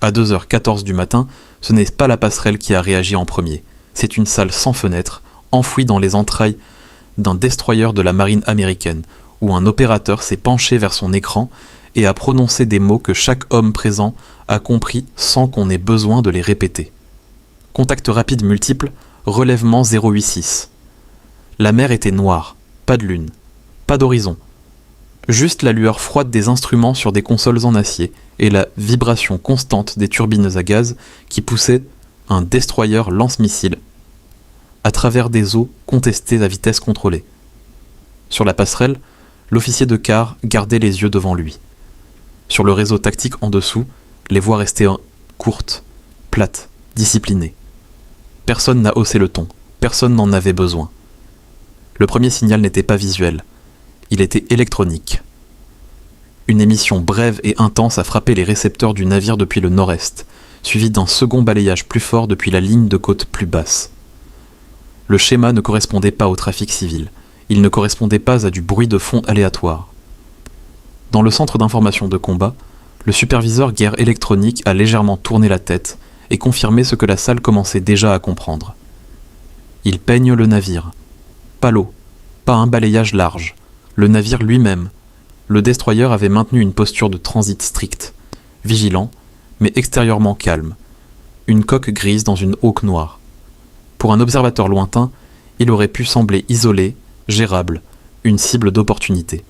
À 2h14 du matin, ce n'est pas la passerelle qui a réagi en premier. C'est une salle sans fenêtre, enfouie dans les entrailles d'un destroyer de la marine américaine, où un opérateur s'est penché vers son écran et a prononcé des mots que chaque homme présent a compris sans qu'on ait besoin de les répéter. Contact rapide multiple, relèvement 086. La mer était noire, pas de lune, pas d'horizon. Juste la lueur froide des instruments sur des consoles en acier et la vibration constante des turbines à gaz qui poussaient un destroyer lance-missile à travers des eaux contestées à vitesse contrôlée. Sur la passerelle, l'officier de quart gardait les yeux devant lui. Sur le réseau tactique en dessous, les voix restaient courtes, plates, disciplinées. Personne n'a haussé le ton, personne n'en avait besoin. Le premier signal n'était pas visuel, il était électronique. Une émission brève et intense a frappé les récepteurs du navire depuis le nord-est, suivi d'un second balayage plus fort depuis la ligne de côte plus basse. Le schéma ne correspondait pas au trafic civil, il ne correspondait pas à du bruit de fond aléatoire. Dans le centre d'information de combat, le superviseur guerre électronique a légèrement tourné la tête et confirmé ce que la salle commençait déjà à comprendre. Il peigne le navire. Pas l'eau, pas un balayage large, le navire lui-même. Le destroyer avait maintenu une posture de transit stricte, vigilant, mais extérieurement calme. Une coque grise dans une hoque noire. Pour un observateur lointain, il aurait pu sembler isolé, gérable, une cible d'opportunité.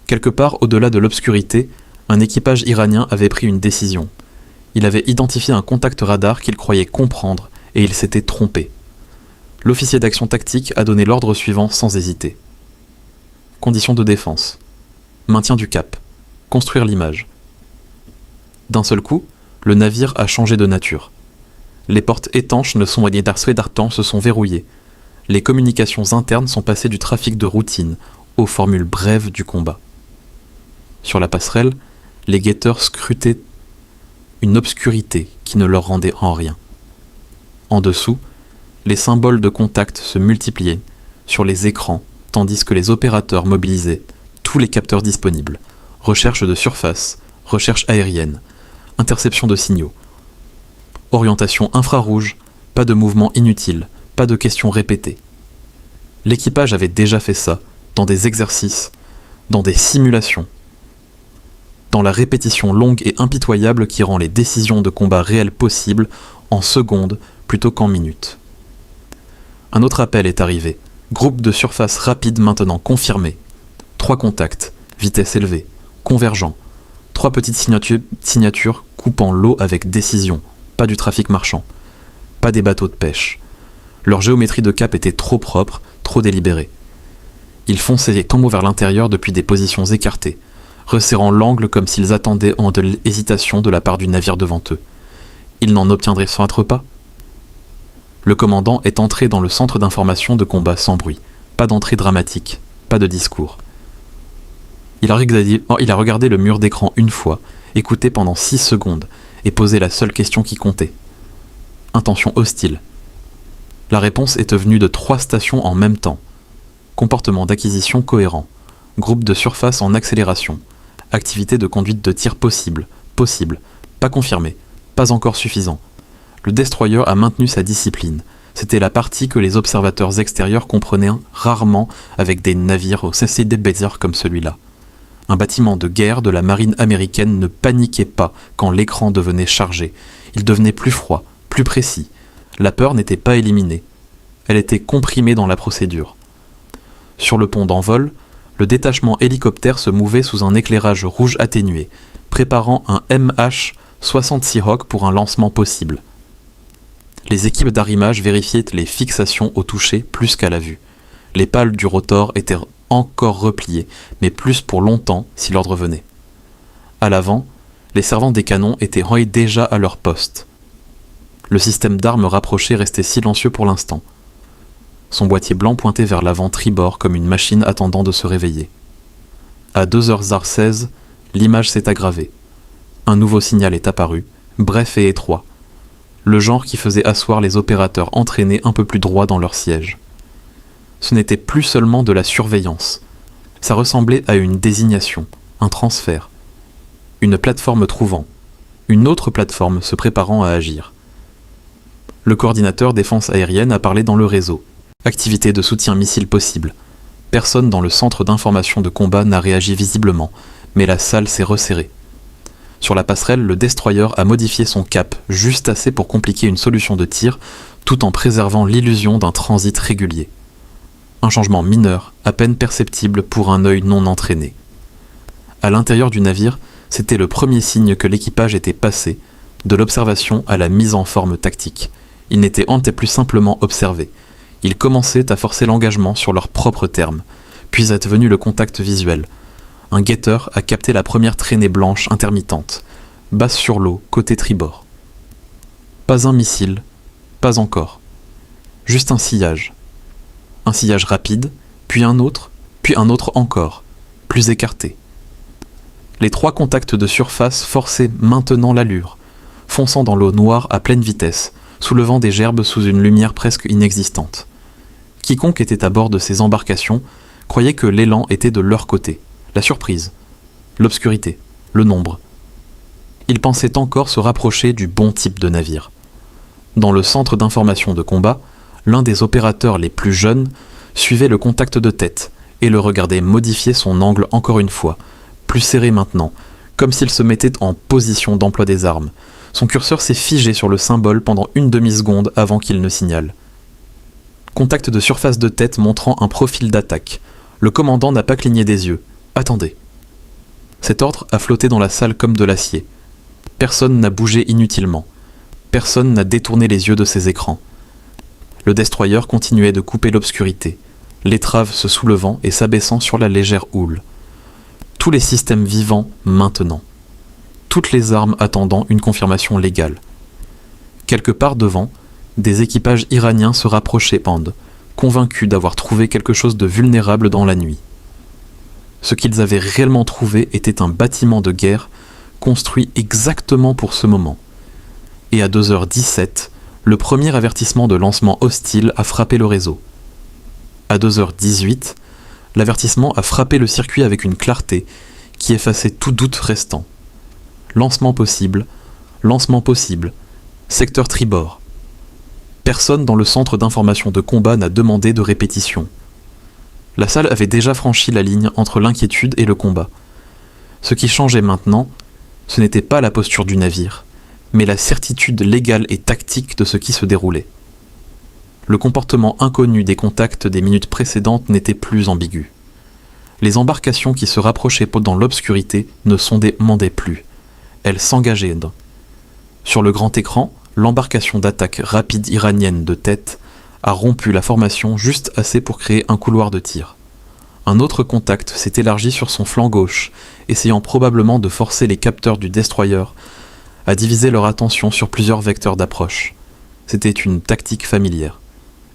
Quelque part au-delà de l'obscurité, un équipage iranien avait pris une décision. Il avait identifié un contact radar qu'il croyait comprendre et il s'était trompé. L'officier d'action tactique a donné l'ordre suivant sans hésiter. Conditions de défense. Maintien du cap. Construire l'image. D'un seul coup, le navire a changé de nature. Les portes étanches ne sont d'Artan se sont verrouillées. Les communications internes sont passées du trafic de routine aux formules brèves du combat. Sur la passerelle, les guetteurs scrutaient une obscurité qui ne leur rendait en rien. En dessous, les symboles de contact se multipliaient sur les écrans tandis que les opérateurs mobilisaient tous les capteurs disponibles. Recherche de surface, recherche aérienne, interception de signaux. Orientation infrarouge, pas de mouvement inutile, pas de questions répétées. L'équipage avait déjà fait ça, dans des exercices, dans des simulations, dans la répétition longue et impitoyable qui rend les décisions de combat réelles possibles en secondes plutôt qu'en minutes. Un autre appel est arrivé. Groupe de surface rapide maintenant confirmé. 3 contacts, vitesse élevée, convergent. 3 petites signatures coupant l'eau avec décision. Pas du trafic marchand. Pas des bateaux de pêche. Leur géométrie de cap était trop propre, trop délibérée. Ils fonçaient les tombeaux vers l'intérieur depuis des positions écartées, resserrant l'angle comme s'ils attendaient en de l'hésitation de la part du navire devant eux. Ils n'en obtiendraient soit pas. Le commandant est entré dans le centre d'information de combat sans bruit. Pas d'entrée dramatique, pas de discours. Il a regardé le mur d'écran une fois, écouté pendant 6 secondes, et posé la seule question qui comptait. Intention hostile. La réponse est venue de 3 stations en même temps. Comportement d'acquisition cohérent. Groupe de surface en accélération. Activité de conduite de tir possible, pas confirmé, pas encore suffisant. Le destroyer a maintenu sa discipline. C'était la partie que les observateurs extérieurs comprenaient rarement avec des navires au CCD-Baser comme celui-là. Un bâtiment de guerre de la marine américaine ne paniquait pas quand l'écran devenait chargé. Il devenait plus froid, plus précis. La peur n'était pas éliminée. Elle était comprimée dans la procédure. Sur le pont d'envol, le détachement hélicoptère se mouvait sous un éclairage rouge atténué, préparant un MH-60 Seahawk pour un lancement possible. Les équipes d'arrimage vérifiaient les fixations au toucher plus qu'à la vue. Les pales du rotor étaient encore repliées, mais plus pour longtemps si l'ordre venait. À l'avant, les servants des canons étaient déjà à leur poste. Le système d'armes rapproché restait silencieux pour l'instant. Son boîtier blanc pointait vers l'avant tribord comme une machine attendant de se réveiller. À 2h16, l'image s'est aggravée. Un nouveau signal est apparu, bref et étroit. Le genre qui faisait asseoir les opérateurs entraînés un peu plus droit dans leur siège. Ce n'était plus seulement de la surveillance. Ça ressemblait à une désignation, un transfert, une plateforme trouvant. une autre plateforme se préparant à agir. Le coordinateur défense aérienne a parlé dans le réseau. Activité de soutien missile possible. Personne dans le centre d'information de combat n'a réagi visiblement, mais la salle s'est resserrée. Sur la passerelle, le destroyer a modifié son cap, juste assez pour compliquer une solution de tir, tout en préservant l'illusion d'un transit régulier. Un changement mineur, à peine perceptible pour un œil non entraîné. À l'intérieur du navire, c'était le premier signe que l'équipage était passé, de l'observation à la mise en forme tactique. Ils n'étaient plus simplement observés. Ils commençaient à forcer l'engagement sur leurs propres termes, puis est venu le contact visuel. Un guetteur a capté la première traînée blanche intermittente, basse sur l'eau, côté tribord. Pas un missile, pas encore. Juste un sillage. Un sillage rapide, puis un autre encore, plus écarté. Les 3 contacts de surface forçaient maintenant l'allure, fonçant dans l'eau noire à pleine vitesse, soulevant des gerbes sous une lumière presque inexistante. Quiconque était à bord de ces embarcations croyait que l'élan était de leur côté, la surprise, l'obscurité, le nombre. Ils pensaient encore se rapprocher du bon type de navire. Dans le centre d'information de combat, l'un des opérateurs les plus jeunes suivait le contact de tête et le regardait modifier son angle encore une fois, plus serré maintenant, comme s'il se mettait en position d'emploi des armes. Son curseur s'est figé sur le symbole pendant une demi-seconde avant qu'il ne signale. Contact de surface de tête montrant un profil d'attaque. Le commandant n'a pas cligné des yeux. Attendez. Cet ordre a flotté dans la salle comme de l'acier. Personne n'a bougé inutilement. Personne n'a détourné les yeux de ses écrans. Le destroyer continuait de couper l'obscurité, l'étrave se soulevant et s'abaissant sur la légère houle. Tous les systèmes vivants maintenant. Toutes les armes attendant une confirmation légale. Quelque part devant, des équipages iraniens se rapprochaient Pande, convaincus d'avoir trouvé quelque chose de vulnérable dans la nuit. Ce qu'ils avaient réellement trouvé était un bâtiment de guerre construit exactement pour ce moment. Et à 2h17, le premier avertissement de lancement hostile a frappé le réseau. À 2h18, l'avertissement a frappé le circuit avec une clarté qui effaçait tout doute restant. Lancement possible, secteur tribord. Personne dans le centre d'information de combat n'a demandé de répétition. La salle avait déjà franchi la ligne entre l'inquiétude et le combat. Ce qui changeait maintenant, ce n'était pas la posture du navire, mais la certitude légale et tactique de ce qui se déroulait. Le comportement inconnu des contacts des minutes précédentes n'était plus ambigu. Les embarcations qui se rapprochaient dans l'obscurité ne sondaient plus. Elles s'engageaient. Sur le grand écran, l'embarcation d'attaque rapide iranienne de tête a rompu la formation juste assez pour créer un couloir de tir. Un autre contact s'est élargi sur son flanc gauche, essayant probablement de forcer les capteurs du destroyer à diviser leur attention sur plusieurs vecteurs d'approche. C'était une tactique familière.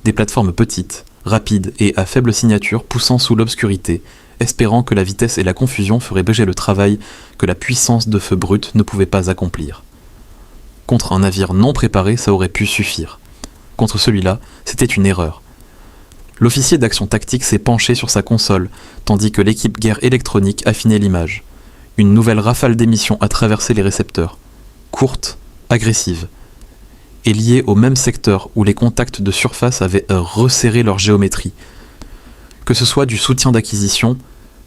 Des plateformes petites, rapides et à faible signature poussant sous l'obscurité, espérant que la vitesse et la confusion feraient bouger le travail que la puissance de feu brut ne pouvait pas accomplir. Contre un navire non préparé, ça aurait pu suffire. Contre celui-là, c'était une erreur. L'officier d'action tactique s'est penché sur sa console, tandis que l'équipe guerre électronique affinait l'image. Une nouvelle rafale d'émissions a traversé les récepteurs. Courte, agressive, et liée au même secteur où les contacts de surface avaient resserré leur géométrie. Que ce soit du soutien d'acquisition,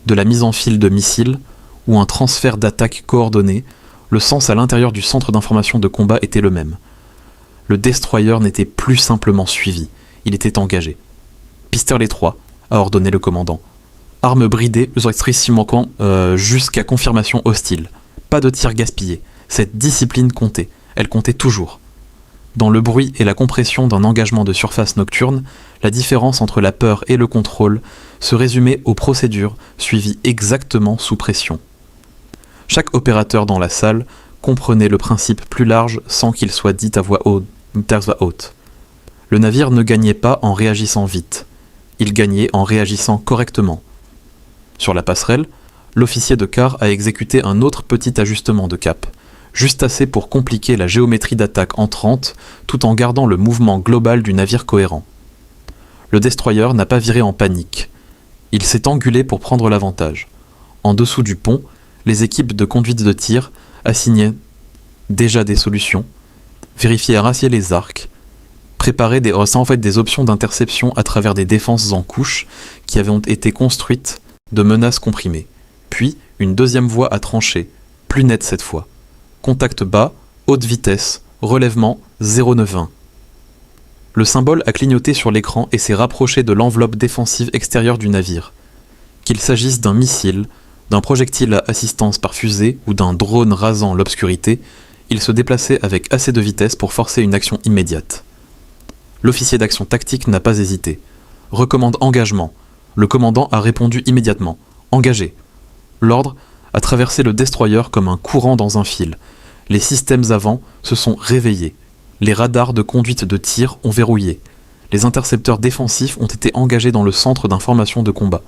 de la mise en file de missiles, ou un transfert d'attaque coordonné, le sens à l'intérieur du centre d'information de combat était le même. Le destroyer n'était plus simplement suivi, il était engagé. Pisterlet 3, a ordonné le commandant. Armes bridées, jusqu'à confirmation hostile. Pas de tir gaspillé. Cette discipline comptait. Elle comptait toujours. Dans le bruit et la compression d'un engagement de surface nocturne, la différence entre la peur et le contrôle se résumait aux procédures suivies exactement sous pression. Chaque opérateur dans la salle comprenait le principe plus large sans qu'il soit dit à voix haute. Le navire ne gagnait pas en réagissant vite. Il gagnait en réagissant correctement. Sur la passerelle, l'officier de quart a exécuté un autre petit ajustement de cap, juste assez pour compliquer la géométrie d'attaque entrante tout en gardant le mouvement global du navire cohérent. Le destroyer n'a pas viré en panique. Il s'est angulé pour prendre l'avantage. En dessous du pont, les équipes de conduite de tir assignaient déjà des solutions, vérifier et racier les arcs, préparer des options d'interception à travers des défenses en couches qui avaient été construites de menaces comprimées. Puis, une deuxième voie à trancher, plus nette cette fois. Contact bas, haute vitesse, relèvement 091. Le symbole a clignoté sur l'écran et s'est rapproché de l'enveloppe défensive extérieure du navire. Qu'il s'agisse d'un missile, d'un projectile à assistance par fusée ou d'un drone rasant l'obscurité, il se déplaçait avec assez de vitesse pour forcer une action immédiate. L'officier d'action tactique n'a pas hésité. Recommande engagement. Le commandant a répondu immédiatement. Engagé. L'ordre a traversé le destroyer comme un courant dans un fil. Les systèmes avant se sont réveillés. Les radars de conduite de tir ont verrouillé. Les intercepteurs défensifs ont été engagés dans le centre d'information de combat.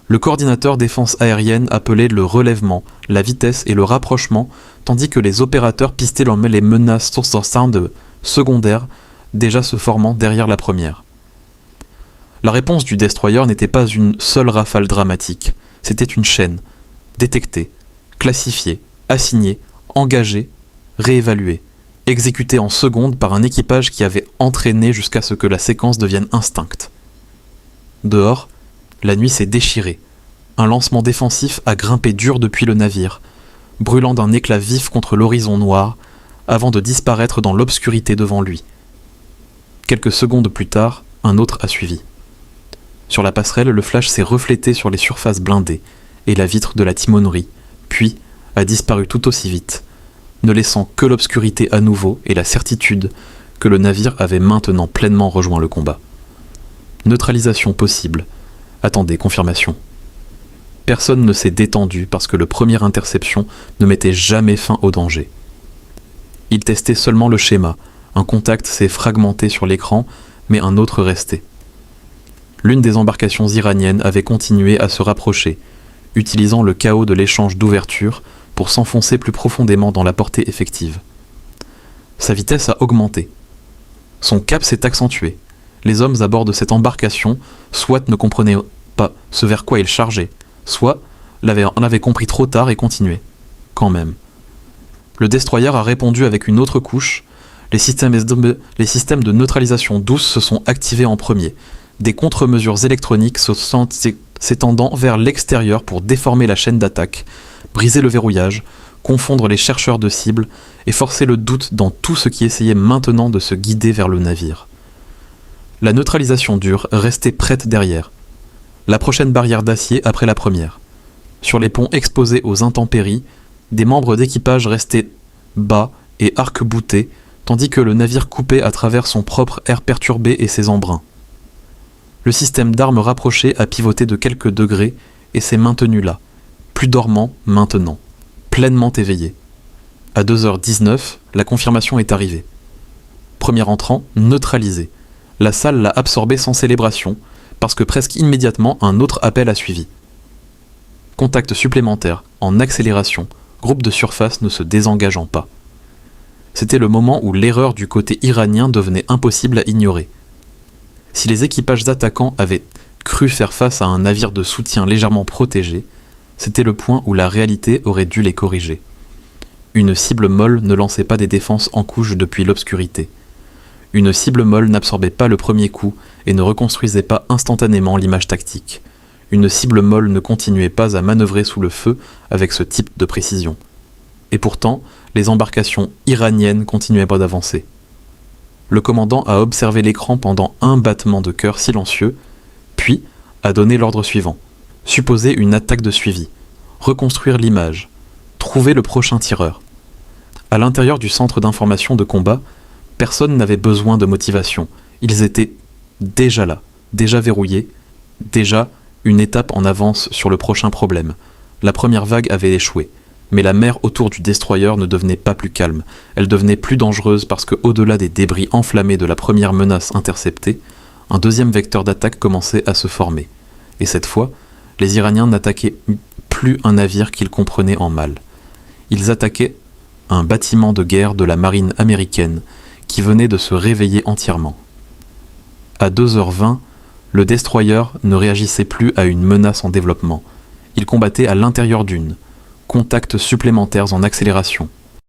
Le coordinateur défense aérienne appelait le relèvement, la vitesse et le rapprochement, tandis que les opérateurs pistaient les menaces source sound secondaires déjà se formant derrière la première. La réponse du destroyer n'était pas une seule rafale dramatique, c'était une chaîne, détectée, classifiée, assignée, engagée, réévaluée, exécutée en secondes par un équipage qui avait entraîné jusqu'à ce que la séquence devienne instincte. Dehors, la nuit s'est déchirée. Un lancement défensif a grimpé dur depuis le navire, brûlant d'un éclat vif contre l'horizon noir, avant de disparaître dans l'obscurité devant lui. Quelques secondes plus tard, un autre a suivi. Sur la passerelle, le flash s'est reflété sur les surfaces blindées et la vitre de la timonerie, puis a disparu tout aussi vite, ne laissant que l'obscurité à nouveau et la certitude que le navire avait maintenant pleinement rejoint le combat. Neutralisation possible. Attendez, confirmation. Personne ne s'est détendu parce que le première interception ne mettait jamais fin au danger. Il testait seulement le schéma. Un contact s'est fragmenté sur l'écran, mais un autre restait. L'une des embarcations iraniennes avait continué à se rapprocher, utilisant le chaos de l'échange d'ouverture pour s'enfoncer plus profondément dans la portée effective. Sa vitesse a augmenté. Son cap s'est accentué. Les hommes à bord de cette embarcation soit ne comprenaient pas ce vers quoi ils chargeaient, soit en avaient compris trop tard et continuaient. Quand même. Le destroyer a répondu avec une autre couche. Les systèmes de neutralisation douce se sont activés en premier. Des contre-mesures électroniques s'étendant vers l'extérieur pour déformer la chaîne d'attaque, briser le verrouillage, confondre les chercheurs de cibles et forcer le doute dans tout ce qui essayait maintenant de se guider vers le navire. La neutralisation dure restait prête derrière. La prochaine barrière d'acier après la première. Sur les ponts exposés aux intempéries, des membres d'équipage restaient bas et arc-boutés, tandis que le navire coupait à travers son propre air perturbé et ses embruns. Le système d'armes rapproché a pivoté de quelques degrés et s'est maintenu là, plus dormant maintenant, pleinement éveillé. À 2h19, la confirmation est arrivée. Premier entrant, neutralisé. La salle l'a absorbé sans célébration, parce que presque immédiatement un autre appel a suivi. Contact supplémentaire, en accélération, groupe de surface ne se désengageant pas. C'était le moment où l'erreur du côté iranien devenait impossible à ignorer. Si les équipages attaquants avaient cru faire face à un navire de soutien légèrement protégé, c'était le point où la réalité aurait dû les corriger. Une cible molle ne lançait pas des défenses en couche depuis l'obscurité. Une cible molle n'absorbait pas le premier coup et ne reconstruisait pas instantanément l'image tactique. Une cible molle ne continuait pas à manœuvrer sous le feu avec ce type de précision. Et pourtant, les embarcations iraniennes continuaient pas d'avancer. Le commandant a observé l'écran pendant un battement de cœur silencieux, puis a donné l'ordre suivant. Supposer une attaque de suivi. Reconstruire l'image. Trouver le prochain tireur. À l'intérieur du centre d'information de combat, personne n'avait besoin de motivation. Ils étaient déjà là, déjà verrouillés, déjà une étape en avance sur le prochain problème. La première vague avait échoué. Mais la mer autour du destroyer ne devenait pas plus calme. Elle devenait plus dangereuse parce que, au-delà des débris enflammés de la première menace interceptée, un deuxième vecteur d'attaque commençait à se former. Et cette fois, les Iraniens n'attaquaient plus un navire qu'ils comprenaient en mal. Ils attaquaient un bâtiment de guerre de la marine américaine qui venait de se réveiller entièrement. À 2h20, le destroyer ne réagissait plus à une menace en développement. Il combattait à l'intérieur d'une. Contacts supplémentaires en accélération.